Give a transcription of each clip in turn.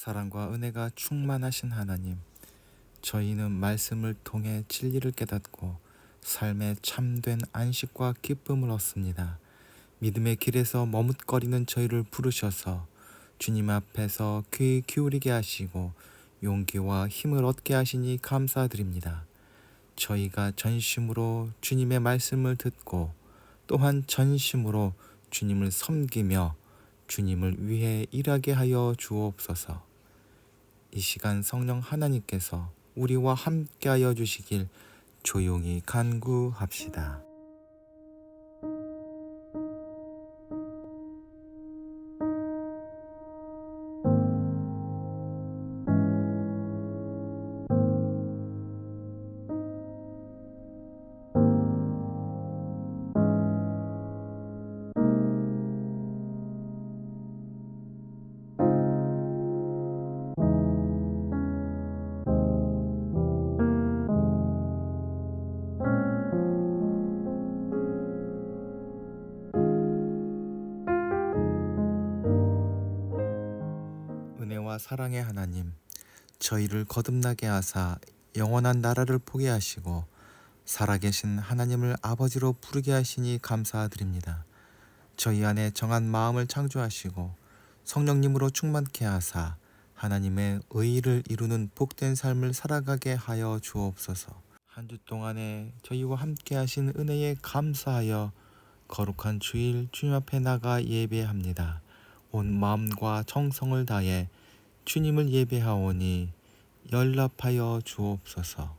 사랑과 은혜가 충만하신 하나님, 저희는 말씀을 통해 진리를 깨닫고 삶의 참된 안식과 기쁨을 얻습니다. 믿음의 길에서 머뭇거리는 저희를 부르셔서 주님 앞에서 귀 기울이게 하시고 용기와 힘을 얻게 하시니 감사드립니다. 저희가 전심으로 주님의 말씀을 듣고 또한 전심으로 주님을 섬기며 주님을 위해 일하게 하여 주옵소서. 이 시간 성령 하나님께서 우리와 함께하여 주시길 조용히 간구합시다. 은혜와 사랑의 하나님, 저희를 거듭나게 하사 영원한 나라를 보게 하시고 살아계신 하나님을 아버지로 부르게 하시니 감사드립니다. 저희 안에 정한 마음을 창조하시고 성령님으로 충만케 하사 하나님의 의의를 이루는 복된 삶을 살아가게 하여 주옵소서. 한 주 동안에 저희와 함께 하신 은혜에 감사하여 거룩한 주일 주님 앞에 나가 예배합니다. 온 마음과 정성을 다해 주님을 예배하오니 연락하여 주옵소서.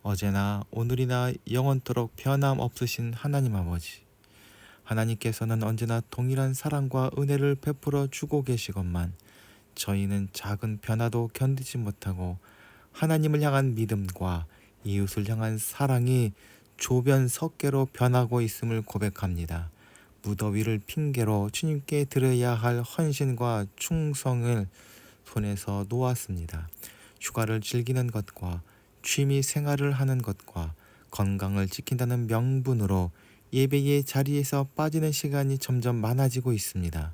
어제나 오늘이나 영원토록 변함없으신 하나님 아버지, 하나님께서는 언제나 동일한 사랑과 은혜를 베풀어 주고 계시건만 저희는 작은 변화도 견디지 못하고 하나님을 향한 믿음과 이웃을 향한 사랑이 조변석계로 변하고 있음을 고백합니다. 무더위를 핑계로 주님께 드려야 할 헌신과 충성을 손에서 놓았습니다. 휴가를 즐기는 것과 취미 생활을 하는 것과 건강을 지킨다는 명분으로 예배의 자리에서 빠지는 시간이 점점 많아지고 있습니다.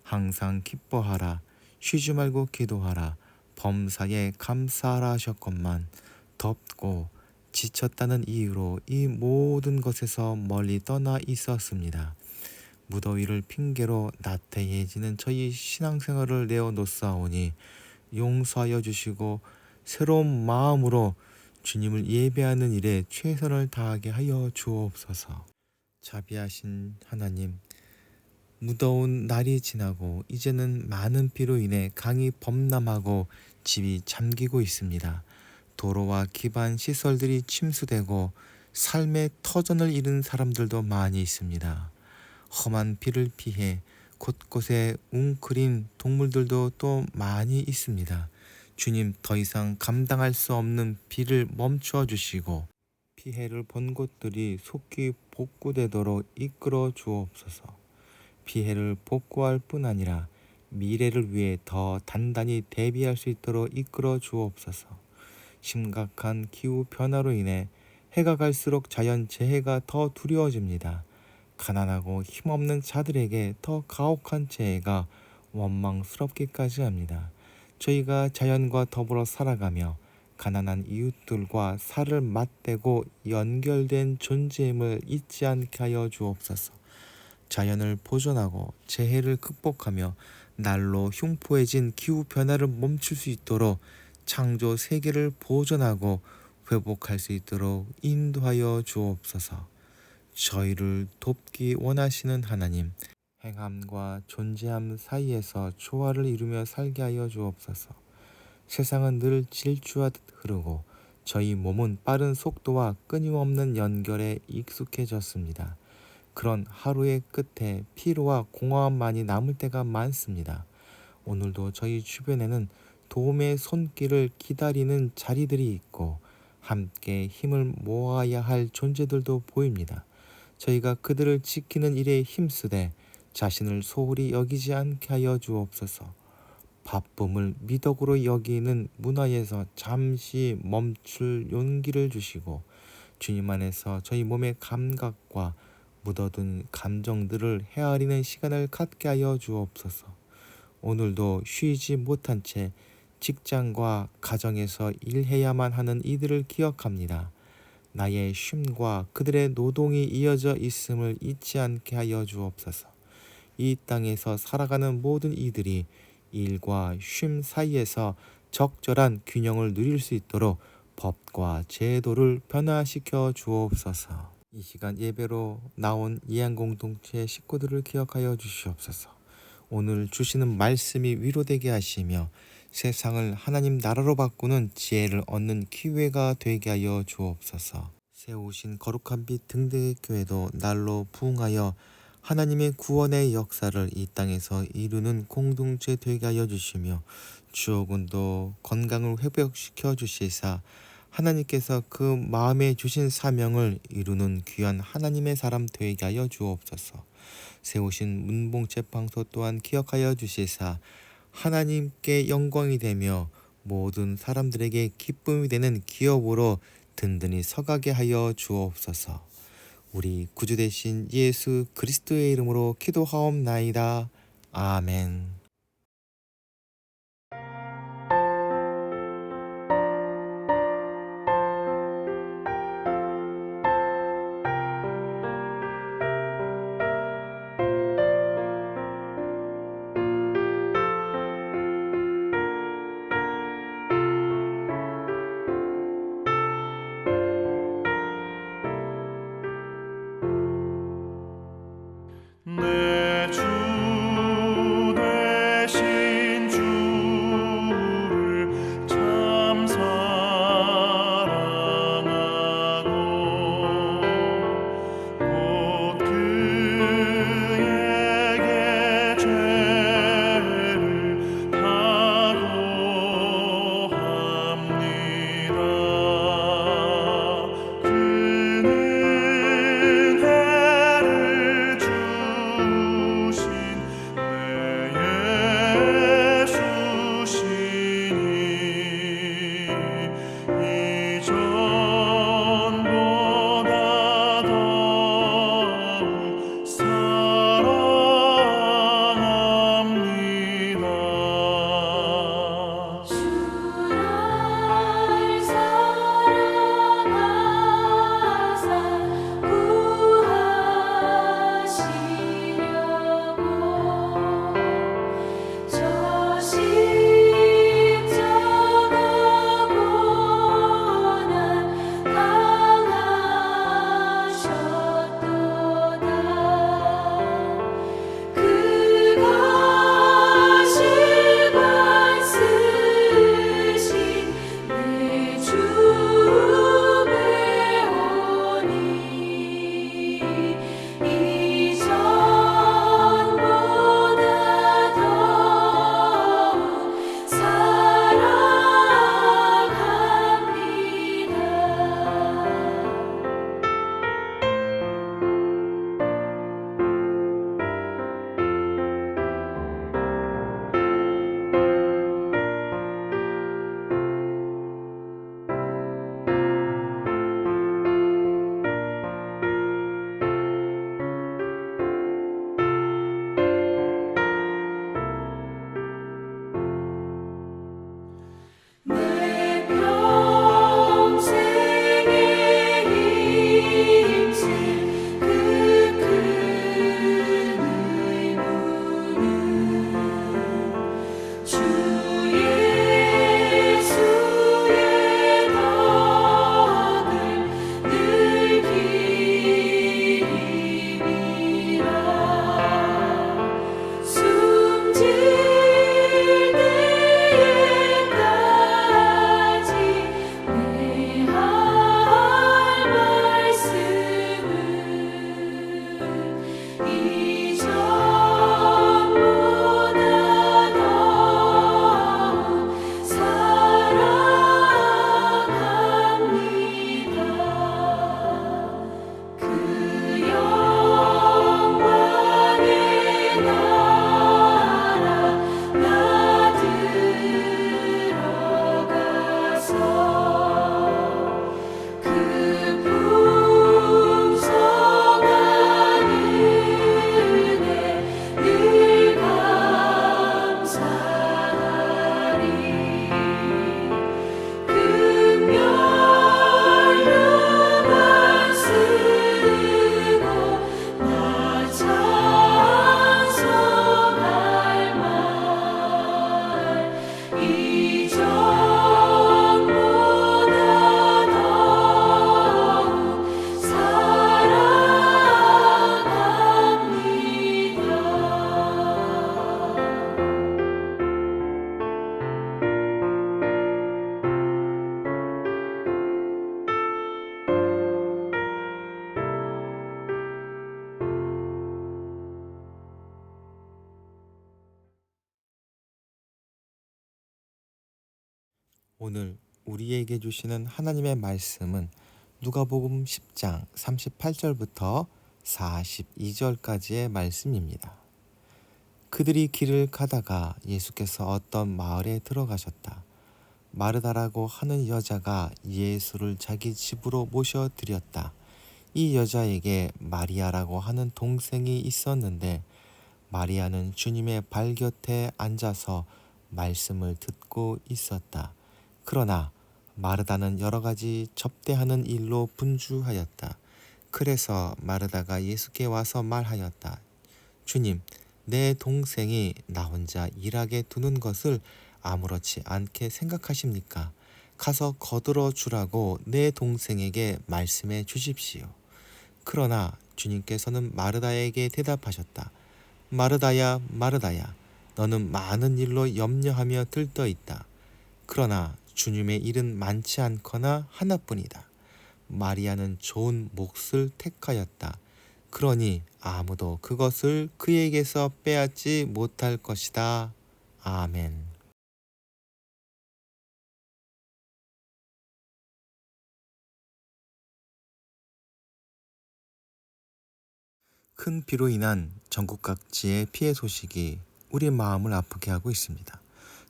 항상 기뻐하라, 쉬지 말고 기도하라, 범사에 감사하라 하셨건만 덥고 지쳤다는 이유로 이 모든 것에서 멀리 떠나 있었습니다. 무더위를 핑계로 나태해지는 저희 신앙생활을 내어놓사오니 용서하여 주시고 새로운 마음으로 주님을 예배하는 일에 최선을 다하게 하여 주옵소서. 자비하신 하나님, 무더운 날이 지나고 이제는 많은 비로 인해 강이 범람하고 집이 잠기고 있습니다. 도로와 기반 시설들이 침수되고 삶의 터전을 잃은 사람들도 많이 있습니다. 험한 비를 피해 곳곳에 웅크린 동물들도 또 많이 있습니다. 주님, 더 이상 감당할 수 없는 비를 멈추어 주시고 피해를 본 곳들이 속히 복구되도록 이끌어 주옵소서. 피해를 복구할 뿐 아니라 미래를 위해 더 단단히 대비할 수 있도록 이끌어 주옵소서. 심각한 기후 변화로 인해 해가 갈수록 자연 재해가 더 두려워집니다. 가난하고 힘없는 자들에게 더 가혹한 재해가 원망스럽기까지 합니다. 저희가 자연과 더불어 살아가며 가난한 이웃들과 살을 맞대고 연결된 존재임을 잊지 않게 하여 주옵소서. 자연을 보존하고 재해를 극복하며 날로 흉포해진 기후변화를 멈출 수 있도록 창조 세계를 보존하고 회복할 수 있도록 인도하여 주옵소서. 저희를 돕기 원하시는 하나님, 행함과 존재함 사이에서 조화를 이루며 살게 하여 주옵소서. 세상은 늘 질주하듯 흐르고 저희 몸은 빠른 속도와 끊임없는 연결에 익숙해졌습니다. 그런 하루의 끝에 피로와 공허함만이 남을 때가 많습니다. 오늘도 저희 주변에는 도움의 손길을 기다리는 자리들이 있고 함께 힘을 모아야 할 존재들도 보입니다. 저희가 그들을 지키는 일에 힘쓰되 자신을 소홀히 여기지 않게 하여 주옵소서. 바쁨을 미덕으로 여기는 문화에서 잠시 멈출 용기를 주시고 주님 안에서 저희 몸의 감각과 묻어둔 감정들을 헤아리는 시간을 갖게 하여 주옵소서. 오늘도 쉬지 못한 채 직장과 가정에서 일해야만 하는 이들을 기억합니다. 나의 쉼과 그들의 노동이 이어져 있음을 잊지 않게 하여 주옵소서. 이 땅에서 살아가는 모든 이들이 일과 쉼 사이에서 적절한 균형을 누릴 수 있도록 법과 제도를 변화시켜 주옵소서. 이 시간 예배로 나온 이양공동체 식구들을 기억하여 주시옵소서. 오늘 주시는 말씀이 위로되게 하시며 세상을 하나님 나라로 바꾸는 지혜를 얻는 기회가 되게 하여 주옵소서. 세우신 거룩한 빛 등대의 교회도 날로 부흥하여 하나님의 구원의 역사를 이 땅에서 이루는 공동체 되게 하여 주시며 주호군도 건강을 회복시켜 주시사 하나님께서 그 마음에 주신 사명을 이루는 귀한 하나님의 사람 되게 하여 주옵소서. 세우신 문봉제방소 또한 기억하여 주시사 하나님께 영광이 되며 모든 사람들에게 기쁨이 되는 기업으로 든든히 서가게 하여 주옵소서. 우리 구주 되신 예수 그리스도의 이름으로 기도하옵나이다. 아멘. 내 주 내 오늘 우리에게 주시는 하나님의 말씀은 누가복음 10장 38절부터 42절까지의 말씀입니다. 그들이 길을 가다가 예수께서 어떤 마을에 들어가셨다. 마르다라고 하는 여자가 예수를 자기 집으로 모셔드렸다. 이 여자에게 마리아라고 하는 동생이 있었는데 마리아는 주님의 발 곁에 앉아서 말씀을 듣고 있었다. 그러나 마르다는 여러 가지 접대하는 일로 분주하였다. 그래서 마르다가 예수께 와서 말하였다. 주님, 내 동생이 나 혼자 일하게 두는 것을 아무렇지 않게 생각하십니까? 가서 거들어 주라고 내 동생에게 말씀해 주십시오. 그러나 주님께서는 마르다에게 대답하셨다. 마르다야, 마르다야, 너는 많은 일로 염려하며 들떠 있다. 그러나 주님의 일은 많지 않거나 하나뿐이다. 마리아는 좋은 몫을 택하였다. 그러니 아무도 그것을 그에게서 빼앗지 못할 것이다. 아멘. 큰 비로 인한 전국 각지의 피해 소식이 우리 마음을 아프게 하고 있습니다.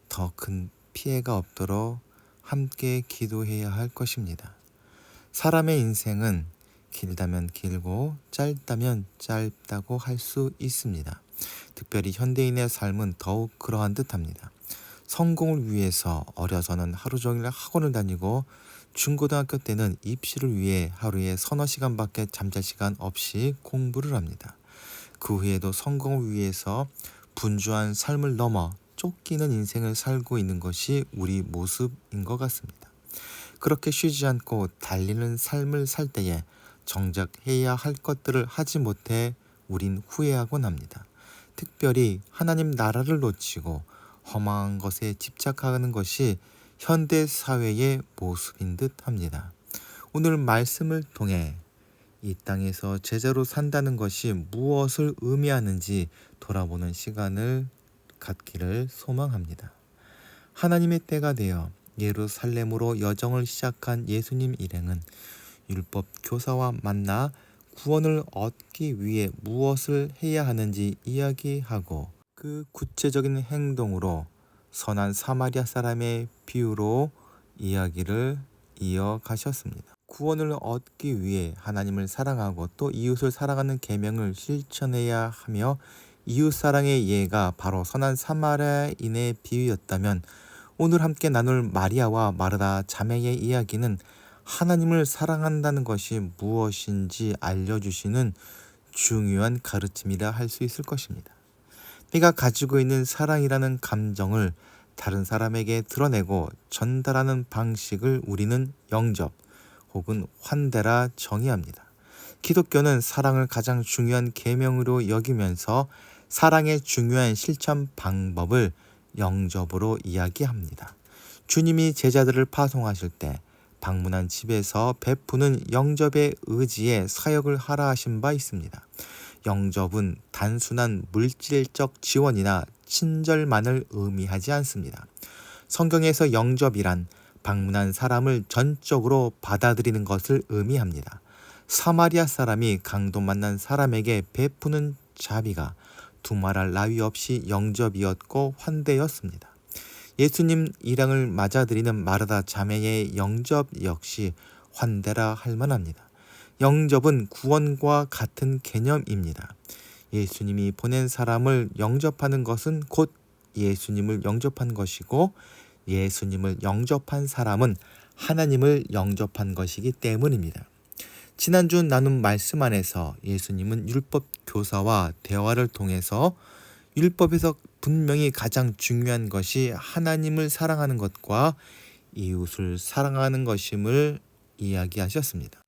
더 큰 피해가 없도록 함께 기도해야 할 것입니다. 사람의 인생은 길다면 길고 짧다면 짧다고 할 수 있습니다. 특별히 현대인의 삶은 더욱 그러한 듯합니다. 성공을 위해서 어려서는 하루 종일 학원을 다니고 중고등학교 때는 입시를 위해 하루에 서너 시간밖에 잠잘 시간 없이 공부를 합니다. 그 후에도 성공을 위해서 분주한 삶을 넘어 쫓기는 인생을 살고 있는 것이 우리 모습인 것 같습니다. 그렇게 쉬지 않고 달리는 삶을 살 때에 정작 해야 할 것들을 하지 못해 우린 후회하곤 합니다. 특별히 하나님 나라를 놓치고 허망한 것에 집착하는 것이 현대 사회의 모습인 듯 합니다. 오늘 말씀을 통해 이 땅에서 제자로 산다는 것이 무엇을 의미하는지 돌아보는 시간을 갖기를 소망합니다. 하나님의 때가 되어 예루살렘으로 여정을 시작한 예수님 일행은 율법 교사와 만나 구원을 얻기 위해 무엇을 해야 하는지 이야기하고 그 구체적인 행동으로 선한 사마리아 사람의 비유로 이야기를 이어가셨습니다. 구원을 얻기 위해 하나님을 사랑하고 또 이웃을 사랑하는 계명을 실천해야 하며 이웃사랑의 예가 바로 선한 사마리아인의 비유였다면 오늘 함께 나눌 마리아와 마르다 자매의 이야기는 하나님을 사랑한다는 것이 무엇인지 알려주시는 중요한 가르침이라 할 수 있을 것입니다. 내가 가지고 있는 사랑이라는 감정을 다른 사람에게 드러내고 전달하는 방식을 우리는 영접 혹은 환대라 정의합니다. 기독교는 사랑을 가장 중요한 계명으로 여기면서 사랑의 중요한 실천 방법을 영접으로 이야기합니다. 주님이 제자들을 파송하실 때 방문한 집에서 베푸는 영접의 의지에 사역을 하라 하신 바 있습니다. 영접은 단순한 물질적 지원이나 친절만을 의미하지 않습니다. 성경에서 영접이란 방문한 사람을 전적으로 받아들이는 것을 의미합니다. 사마리아 사람이 강도 만난 사람에게 베푸는 자비가 두말할 나위 없이 영접이었고 환대였습니다. 예수님 일행을 맞아들이는 마르다 자매의 영접 역시 환대라 할 만합니다. 영접은 구원과 같은 개념입니다. 예수님이 보낸 사람을 영접하는 것은 곧 예수님을 영접한 것이고 예수님을 영접한 사람은 하나님을 영접한 것이기 때문입니다. 지난주 나눈 말씀 안에서 예수님은 율법 교사와 대화를 통해서 율법에서 분명히 가장 중요한 것이 하나님을 사랑하는 것과 이웃을 사랑하는 것임을 이야기하셨습니다.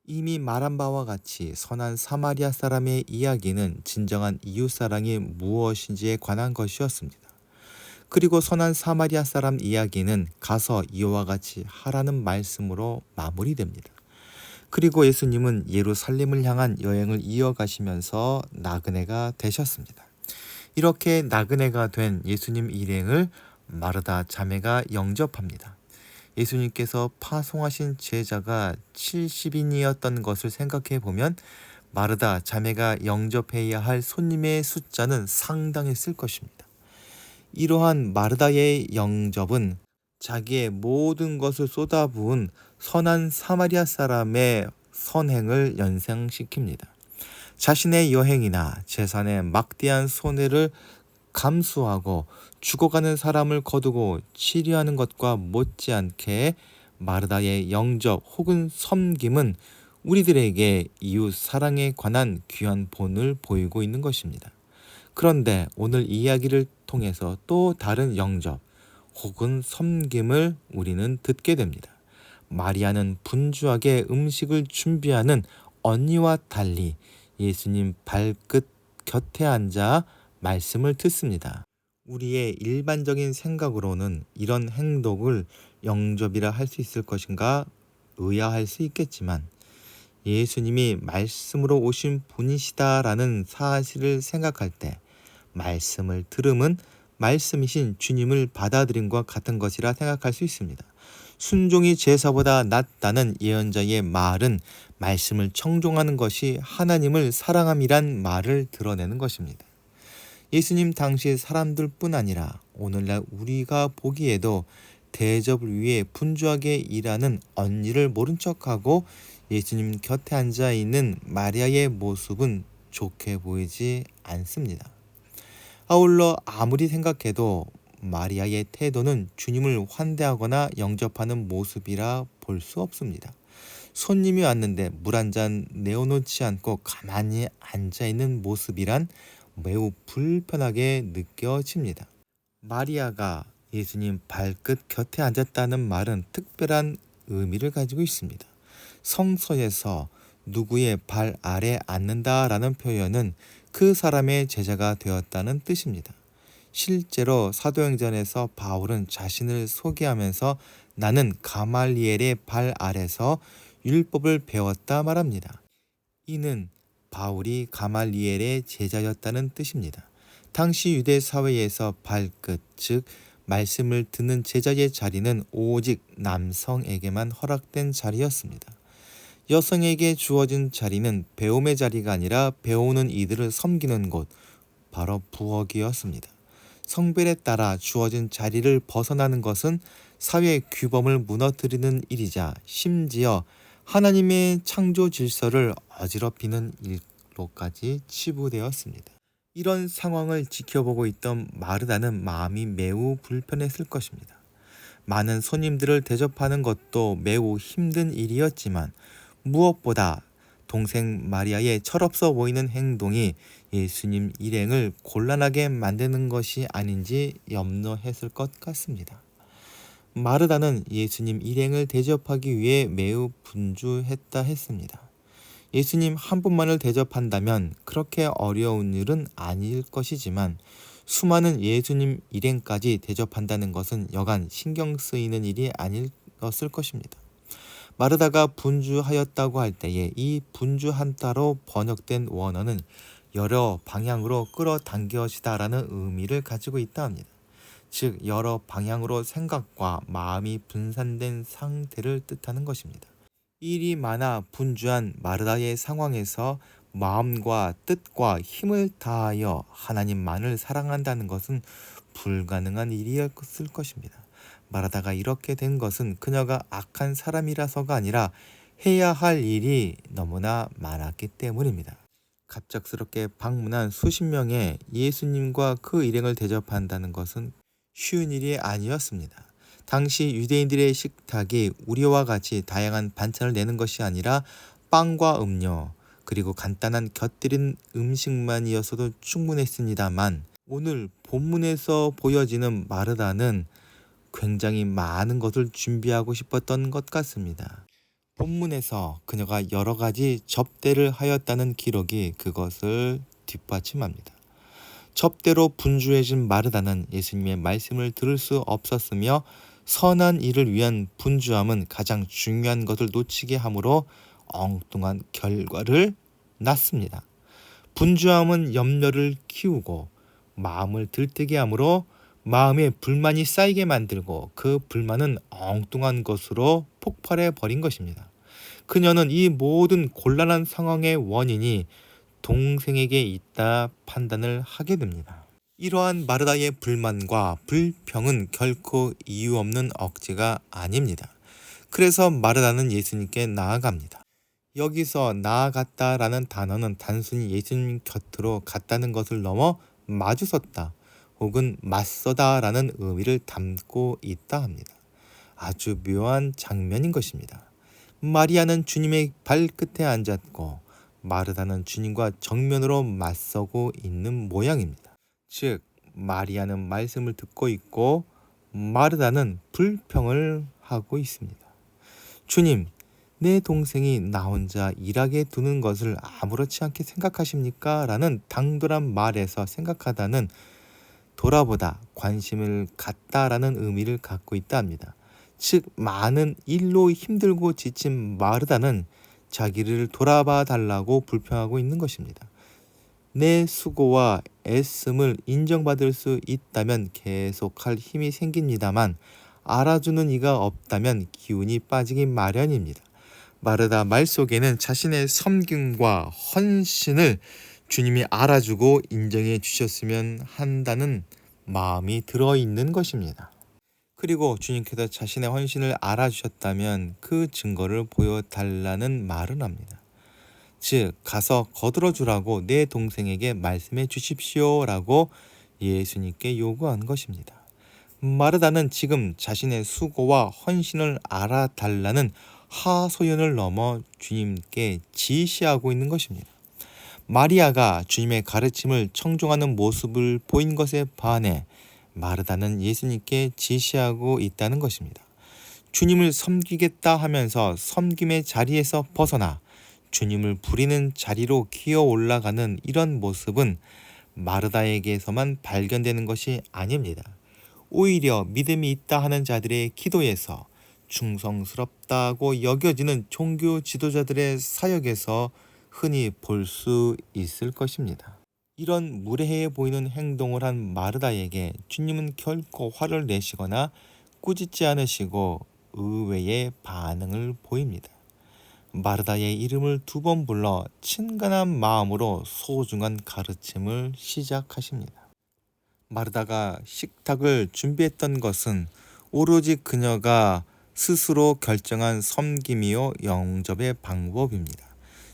이미 말한 바와 같이 선한 사마리아 사람의 이야기는 진정한 이웃사랑이 무엇인지에 관한 것이었습니다. 그리고 선한 사마리아 사람 이야기는 가서 이와 같이 하라는 말씀으로 마무리됩니다. 그리고 예수님은 예루살렘을 향한 여행을 이어가시면서 나그네가 되셨습니다. 이렇게 나그네가 된 예수님 일행을 마르다 자매가 영접합니다. 예수님께서 파송하신 제자가 70인이었던 것을 생각해 보면 마르다 자매가 영접해야 할 손님의 숫자는 상당했을 것입니다. 이러한 마르다의 영접은 자기의 모든 것을 쏟아부은 선한 사마리아 사람의 선행을 연상시킵니다. 자신의 여행이나 재산의 막대한 손해를 감수하고 죽어가는 사람을 거두고 치료하는 것과 못지않게 마르다의 영접 혹은 섬김은 우리들에게 이웃 사랑에 관한 귀한 본을 보이고 있는 것입니다. 그런데 오늘 이야기를 통해서 또 다른 영접 혹은 섬김을 우리는 듣게 됩니다. 마리아는 분주하게 음식을 준비하는 언니와 달리 예수님 발끝 곁에 앉아 말씀을 듣습니다. 우리의 일반적인 생각으로는 이런 행동을 영접이라 할 수 있을 것인가 의아할 수 있겠지만 예수님이 말씀으로 오신 분이시다라는 사실을 생각할 때 말씀을 들음은 말씀이신 주님을 받아들임과 같은 것이라 생각할 수 있습니다. 순종이 제사보다 낫다는 예언자의 말은 말씀을 청종하는 것이 하나님을 사랑함이란 말을 드러내는 것입니다. 예수님 당시 사람들뿐 아니라 오늘날 우리가 보기에도 대접을 위해 분주하게 일하는 언니를 모른 척하고 예수님 곁에 앉아 있는 마리아의 모습은 좋게 보이지 않습니다. 아울러 아무리 생각해도 마리아의 태도는 주님을 환대하거나 영접하는 모습이라 볼 수 없습니다. 손님이 왔는데 물 한 잔 내어놓지 않고 가만히 앉아있는 모습이란 매우 불편하게 느껴집니다. 마리아가 예수님 발끝 곁에 앉았다는 말은 특별한 의미를 가지고 있습니다. 성서에서 누구의 발 아래 앉는다라는 표현은 그 사람의 제자가 되었다는 뜻입니다. 실제로 사도행전에서 바울은 자신을 소개하면서 나는 가말리엘의 발 아래서 율법을 배웠다 말합니다. 이는 바울이 가말리엘의 제자였다는 뜻입니다. 당시 유대 사회에서 발끝, 즉 말씀을 듣는 제자의 자리는 오직 남성에게만 허락된 자리였습니다. 여성에게 주어진 자리는 배움의 자리가 아니라 배우는 이들을 섬기는 곳, 바로 부엌이었습니다. 성별에 따라 주어진 자리를 벗어나는 것은 사회 규범을 무너뜨리는 일이자 심지어 하나님의 창조 질서를 어지럽히는 일로까지 치부되었습니다. 이런 상황을 지켜보고 있던 마르다는 마음이 매우 불편했을 것입니다. 많은 손님들을 대접하는 것도 매우 힘든 일이었지만 무엇보다 동생 마리아의 철없어 보이는 행동이 예수님 일행을 곤란하게 만드는 것이 아닌지 염려했을 것 같습니다. 마르다는 예수님 일행을 대접하기 위해 매우 분주했다 했습니다. 예수님 한 분만을 대접한다면 그렇게 어려운 일은 아닐 것이지만 수많은 예수님 일행까지 대접한다는 것은 여간 신경 쓰이는 일이 아니었을 것입니다. 마르다가 분주하였다고 할 때에 이 분주한다로 번역된 원어는 여러 방향으로 끌어당겨지다라는 의미를 가지고 있다 합니다. 즉 여러 방향으로 생각과 마음이 분산된 상태를 뜻하는 것입니다. 일이 많아 분주한 마르다의 상황에서 마음과 뜻과 힘을 다하여 하나님만을 사랑한다는 것은 불가능한 일이었을 것입니다. 마르다가 이렇게 된 것은 그녀가 악한 사람이라서가 아니라 해야 할 일이 너무나 많았기 때문입니다. 갑작스럽게 방문한 수십 명의 예수님과 그 일행을 대접한다는 것은 쉬운 일이 아니었습니다. 당시 유대인들의 식탁이 우리와 같이 다양한 반찬을 내는 것이 아니라 빵과 음료 그리고 간단한 곁들인 음식만이었어도 충분했습니다만 오늘 본문에서 보여지는 마르다는 굉장히 많은 것을 준비하고 싶었던 것 같습니다. 본문에서 그녀가 여러 가지 접대를 하였다는 기록이 그것을 뒷받침합니다. 접대로 분주해진 마르다는 예수님의 말씀을 들을 수 없었으며 선한 일을 위한 분주함은 가장 중요한 것을 놓치게 하므로 엉뚱한 결과를 낳습니다. 분주함은 염려를 키우고 마음을 들뜨게 하므로 마음에 불만이 쌓이게 만들고 그 불만은 엉뚱한 것으로 폭발해 버린 것입니다. 그녀는 이 모든 곤란한 상황의 원인이 동생에게 있다 판단을 하게 됩니다. 이러한 마르다의 불만과 불평은 결코 이유 없는 억지가 아닙니다. 그래서 마르다는 예수님께 나아갑니다. 여기서 나아갔다라는 단어는 단순히 예수님 곁으로 갔다는 것을 넘어 마주섰다 혹은 맞서다라는 의미를 담고 있다 합니다. 아주 묘한 장면인 것입니다. 마리아는 주님의 발끝에 앉았고 마르다는 주님과 정면으로 맞서고 있는 모양입니다. 즉 마리아는 말씀을 듣고 있고 마르다는 불평을 하고 있습니다. 주님, 내 동생이 나 혼자 일하게 두는 것을 아무렇지 않게 생각하십니까? 라는 당돌한 말에서 생각하다는 돌아보다 관심을 갖다라는 의미를 갖고 있다 합니다. 즉 많은 일로 힘들고 지친 마르다는 자기를 돌아봐 달라고 불평하고 있는 것입니다. 내 수고와 애씀을 인정받을 수 있다면 계속할 힘이 생깁니다만 알아주는 이가 없다면 기운이 빠지기 마련입니다. 마르다 말 속에는 자신의 섬김과 헌신을 주님이 알아주고 인정해 주셨으면 한다는 마음이 들어있는 것입니다. 그리고 주님께서 자신의 헌신을 알아주셨다면 그 증거를 보여달라는 말을 합니다. 즉 가서 거들어 주라고 내 동생에게 말씀해 주십시오 라고 예수님께 요구한 것입니다. 마르다는 지금 자신의 수고와 헌신을 알아달라는 하소연을 넘어 주님께 지시하고 있는 것입니다. 마리아가 주님의 가르침을 청종하는 모습을 보인 것에 반해 마르다는 예수님께 지시하고 있다는 것입니다. 주님을 섬기겠다 하면서 섬김의 자리에서 벗어나 주님을 부리는 자리로 기어 올라가는 이런 모습은 마르다에게서만 발견되는 것이 아닙니다. 오히려 믿음이 있다 하는 자들의 기도에서 충성스럽다고 여겨지는 종교 지도자들의 사역에서 흔히 볼 수 있을 것입니다. 이런 무례해 보이는 행동을 한 마르다에게 주님은 결코 화를 내시거나 꾸짖지 않으시고 의외의 반응을 보입니다. 마르다의 이름을 2번 불러 친근한 마음으로 소중한 가르침을 시작하십니다. 마르다가 식탁을 준비했던 것은 오로지 그녀가 스스로 결정한 섬김이요 영접의 방법입니다.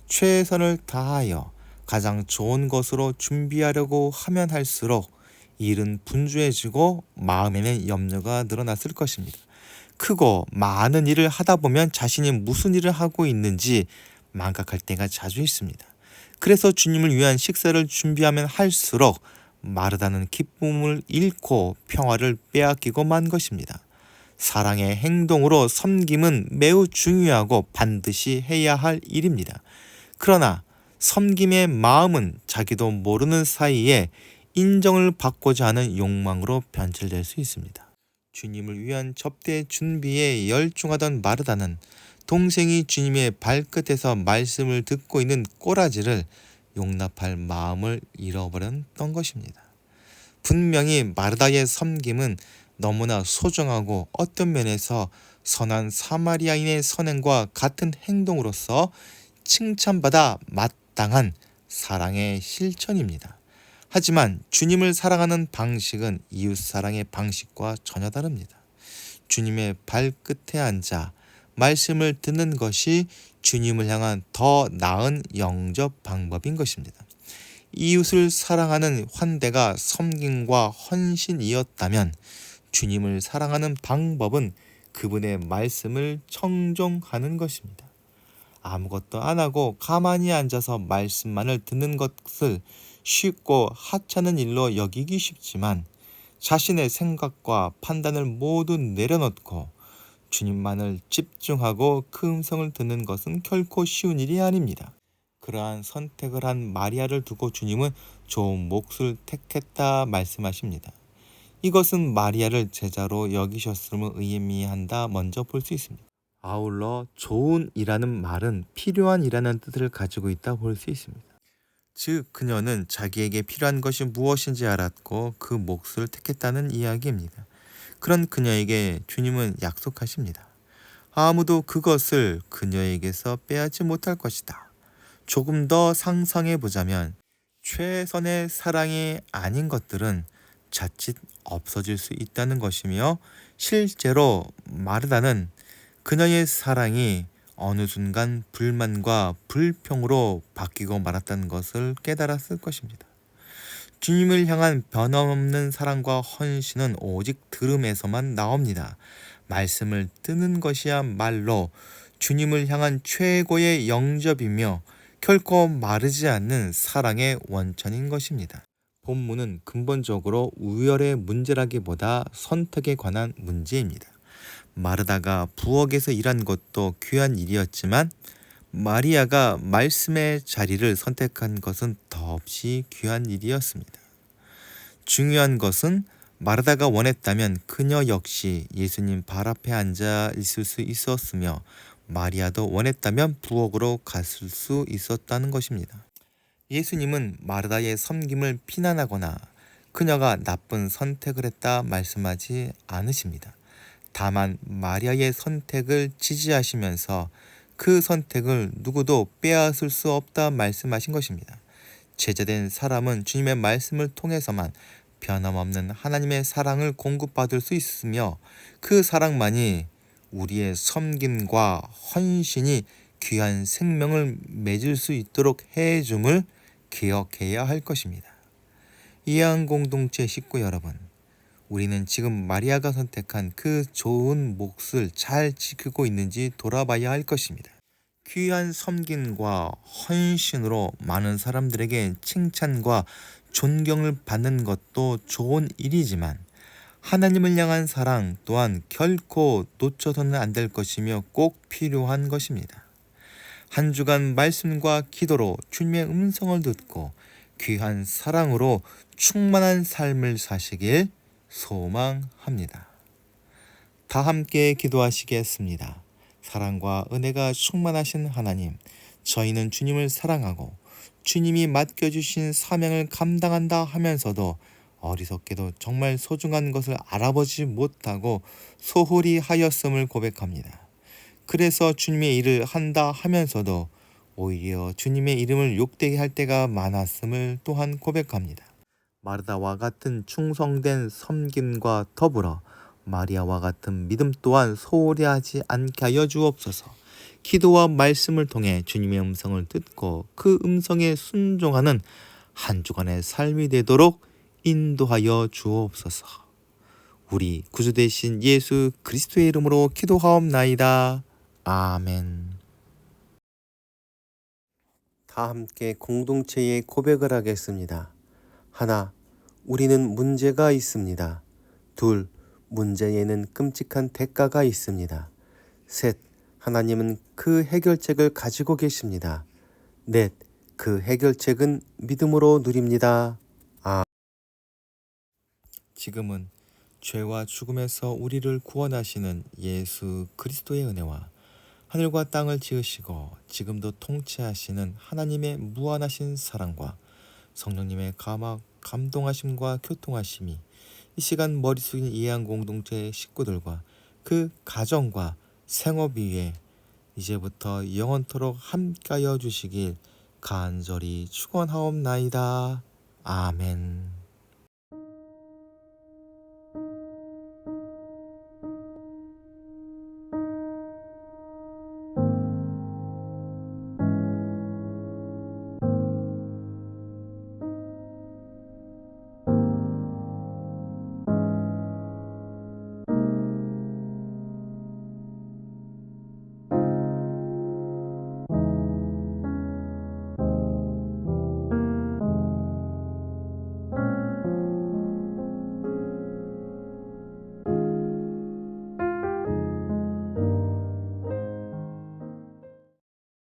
최선을 다하여 가장 좋은 것으로 준비하려고 하면 할수록 일은 분주해지고 마음에는 염려가 늘어났을 것입니다. 크고 많은 일을 하다 보면 자신이 무슨 일을 하고 있는지 망각할 때가 자주 있습니다. 그래서 주님을 위한 식사를 준비하면 할수록 마르다는 기쁨을 잃고 평화를 빼앗기고 만 것입니다. 사랑의 행동으로 섬김은 매우 중요하고 반드시 해야 할 일입니다. 그러나 섬김의 마음은 자기도 모르는 사이에 인정을 받고자 하는 욕망으로 변질될 수 있습니다. 주님을 위한 접대 준비에 열중하던 마르다는 동생이 주님의 발끝에서 말씀을 듣고 있는 꼬라지를 용납할 마음을 잃어버렸던 것입니다. 분명히 마르다의 섬김은 너무나 소중하고 어떤 면에서 선한 사마리아인의 선행과 같은 행동으로서 칭찬받아 마땅한 사랑의 실천입니다. 하지만 주님을 사랑하는 방식은 이웃사랑의 방식과 전혀 다릅니다. 주님의 발끝에 앉아 말씀을 듣는 것이 주님을 향한 더 나은 영접 방법인 것입니다. 이웃을 사랑하는 환대가 섬김과 헌신이었다면 주님을 사랑하는 방법은 그분의 말씀을 청종하는 것입니다. 아무것도 안 하고 가만히 앉아서 말씀만을 듣는 것을 쉽고 하찮은 일로 여기기 쉽지만 자신의 생각과 판단을 모두 내려놓고 주님만을 집중하고 그 음성을 듣는 것은 결코 쉬운 일이 아닙니다. 그러한 선택을 한 마리아를 두고 주님은 좋은 몫을 택했다 말씀하십니다. 이것은 마리아를 제자로 여기셨음을 의미한다 먼저 볼 수 있습니다. 아울러 좋은 이라는 말은 필요한 이라는 뜻을 가지고 있다 볼 수 있습니다. 즉 그녀는 자기에게 필요한 것이 무엇인지 알았고 그 몫을 택했다는 이야기입니다. 그런 그녀에게 주님은 약속하십니다. 아무도 그것을 그녀에게서 빼앗지 못할 것이다. 조금 더 상상해 보자면 최선의 사랑이 아닌 것들은 자칫 없어질 수 있다는 것이며, 실제로 마르다는 그녀의 사랑이 어느 순간 불만과 불평으로 바뀌고 말았다는 것을 깨달았을 것입니다. 주님을 향한 변함없는 사랑과 헌신은 오직 들음에서만 나옵니다. 말씀을 듣는 것이야말로 주님을 향한 최고의 영접이며 결코 마르지 않는 사랑의 원천인 것입니다. 본문은 근본적으로 우열의 문제라기보다 선택에 관한 문제입니다. 마르다가 부엌에서 일한 것도 귀한 일이었지만 마리아가 말씀의 자리를 선택한 것은 더없이 귀한 일이었습니다. 중요한 것은 마르다가 원했다면 그녀 역시 예수님 발 앞에 앉아 있을 수 있었으며, 마리아도 원했다면 부엌으로 갔을 수 있었다는 것입니다. 예수님은 마르다의 섬김을 비난하거나 그녀가 나쁜 선택을 했다 말씀하지 않으십니다. 다만 마리아의 선택을 지지하시면서 그 선택을 누구도 빼앗을 수 없다 말씀하신 것입니다. 제자된 사람은 주님의 말씀을 통해서만 변함없는 하나님의 사랑을 공급받을 수 있으며, 그 사랑만이 우리의 섬김과 헌신이 귀한 생명을 맺을 수 있도록 해줌을 기억해야 할 것입니다. 이해한 공동체 식구 여러분, 우리는 지금 마리아가 선택한 그 좋은 몫을 잘 지키고 있는지 돌아봐야 할 것입니다. 귀한 섬김과 헌신으로 많은 사람들에게 칭찬과 존경을 받는 것도 좋은 일이지만, 하나님을 향한 사랑 또한 결코 놓쳐서는 안 될 것이며 꼭 필요한 것입니다. 한 주간 말씀과 기도로 주님의 음성을 듣고 귀한 사랑으로 충만한 삶을 사시길 소망합니다. 다 함께 기도하시겠습니다. 사랑과 은혜가 충만하신 하나님, 저희는 주님을 사랑하고 주님이 맡겨주신 사명을 감당한다 하면서도 어리석게도 정말 소중한 것을 알아보지 못하고 소홀히 하였음을 고백합니다. 그래서 주님의 일을 한다 하면서도 오히려 주님의 이름을 욕되게 할 때가 많았음을 또한 고백합니다. 마르다와 같은 충성된 섬김과 더불어 마리아와 같은 믿음 또한 소홀히 하지 않게 하여 주옵소서. 기도와 말씀을 통해 주님의 음성을 듣고 그 음성에 순종하는 한 주간의 삶이 되도록 인도하여 주옵소서. 우리 구주 되신 예수 그리스도의 이름으로 기도하옵나이다. 아멘. 다 함께 공동체의 고백을 하겠습니다. 하나, 우리는 문제가 있습니다. 둘, 문제에는 끔찍한 대가가 있습니다. 셋, 하나님은 그 해결책을 가지고 계십니다. 넷, 그 해결책은 믿음으로 누립니다. 지금은 죄와 죽음에서 우리를 구원하시는 예수 그리스도의 은혜와 하늘과 땅을 지으시고 지금도 통치하시는 하나님의 무한하신 사랑과 성령님의 감동하심과 교통하심이 이 시간 머리 숙인 이해한 공동체의 식구들과 그 가정과 생업 위에 이제부터 영원토록 함께하여 주시길 간절히 축원하옵나이다. 아멘.